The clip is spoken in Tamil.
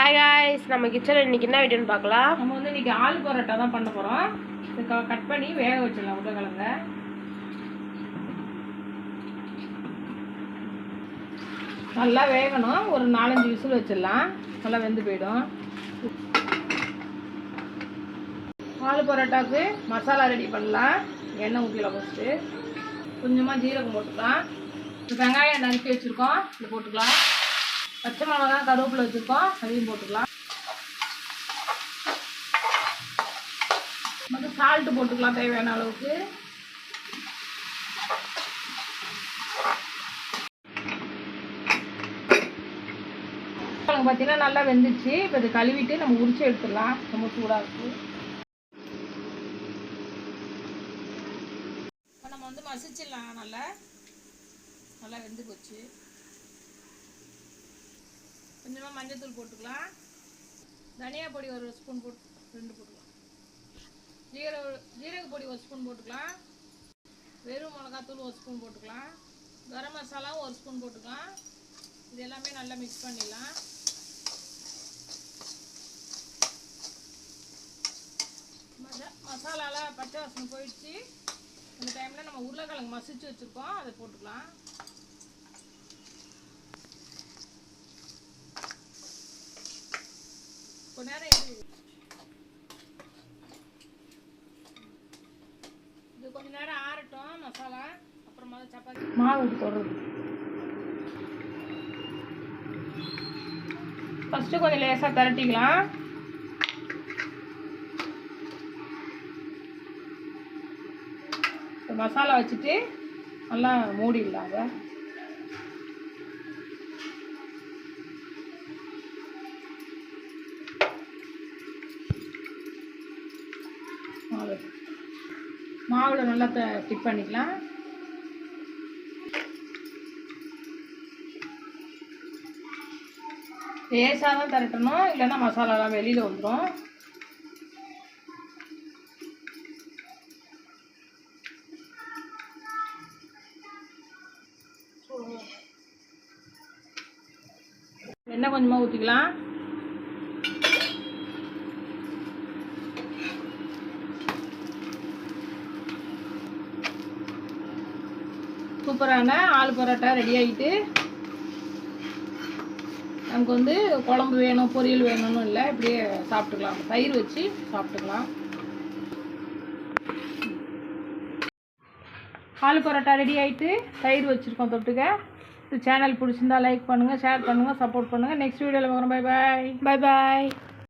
ஹாய் காய்ஸ், நம்ம கிச்சனில் இன்றைக்கி என்ன வீடியோன்னு பார்க்கலாம். நம்ம வந்து இன்றைக்கி ஆலு பரோட்டா தான் பண்ண போகிறோம். இது கட் பண்ணி வேக வச்சிடலாம் உருளைக்கிழங்க. நல்லா வேகணும். ஒரு 4-5 விசில் வச்சிடலாம். நல்லா வெந்து போயிடும். ஆலு பரோட்டாவுக்கு மசாலா ரெடி பண்ணலாம். எண்ணெய் ஊற்றிலாம் ஃபஸ்ட்டு. கொஞ்சமாக ஜீரகம் போட்டுக்கலாம். வெங்காயம் நறுக்கி வச்சுருக்கோம், இது போட்டுக்கலாம். பச்சை மிளகா கருவேப்பிலை வச்சுருக்கோம், அதையும் போட்டுக்கலாம். மட்டும் சால்ட்டு போட்டுக்கலாம் தேவையான அளவுக்கு. பார்த்தீங்கன்னா நல்லா வெந்துச்சு. இப்போ இது கழுவிட்டு நம்ம உரிச்சு எடுத்துடலாம். ரொம்ப சூடாக இருக்குது. இப்போ நம்ம வந்து மசிச்சிடலாம். நல்லா நல்லா வெந்து போச்சு. கொஞ்சமாக மஞ்சள் போட்டுக்கலாம். தனியா பொடி ஒரு ஸ்பூன் போட்டு 2 போட்டுக்கலாம். ஜீரக பொடி 1 ஸ்பூன் போட்டுக்கலாம். வெறும் மிளகாத்தூள் 1 ஸ்பூன் போட்டுக்கலாம். கரம் மசாலாவும் 1 ஸ்பூன் போட்டுக்கலாம். இது எல்லாமே நல்லா மிக்ஸ் பண்ணிடலாம். மசாலாலாம் பச்சை வாசனை போயிடுச்சு. இந்த டைமில் நம்ம உருளைக்கிழங்கு மசிச்சு வச்சுருக்கோம், அதை போட்டுக்கலாம். கொஞ்ச நேரம் இது கொஞ்ச நேரம் ஆறட்டும் மசாலா. அப்புறமா சப்பாத்தி மாவு போடுறது. ஃபஸ்ட்டு கொஞ்சம் லேசாக திரட்டிக்கலாம். மசாலா வச்சுட்டு நல்லா மூடிடலாங்க. மாவில் நல்லா டிப் பண்ணிக்கலாம். லேசாக தான் திரட்டணும், இல்லைன்னா மசாலாலாம் வெளியில் வந்துடும். எண்ணெய் கொஞ்சமாக ஊற்றிக்கலாம். சூப்பரான ஆலு பரோட்டா ரெடி ஆகிட்டு. நமக்கு வந்து குழம்பு வேணும், பொரியல் வேணும்னு இல்லை, இப்படியே சாப்பிட்டுக்கலாம். தயிர் வச்சு சாப்பிட்டுக்கலாம். ஆலு பரோட்டா ரெடி ஆகிட்டு தயிர் வச்சுருக்கோம் தொட்டுக்க. இந்த சேனல் பிடிச்சிருந்தா லைக் பண்ணுங்கள், ஷேர் பண்ணுங்கள், சப்போர்ட் பண்ணுங்கள். நெக்ஸ்ட் வீடியோவில் பார்க்குறோம். Bye bye. பாய் பாய்.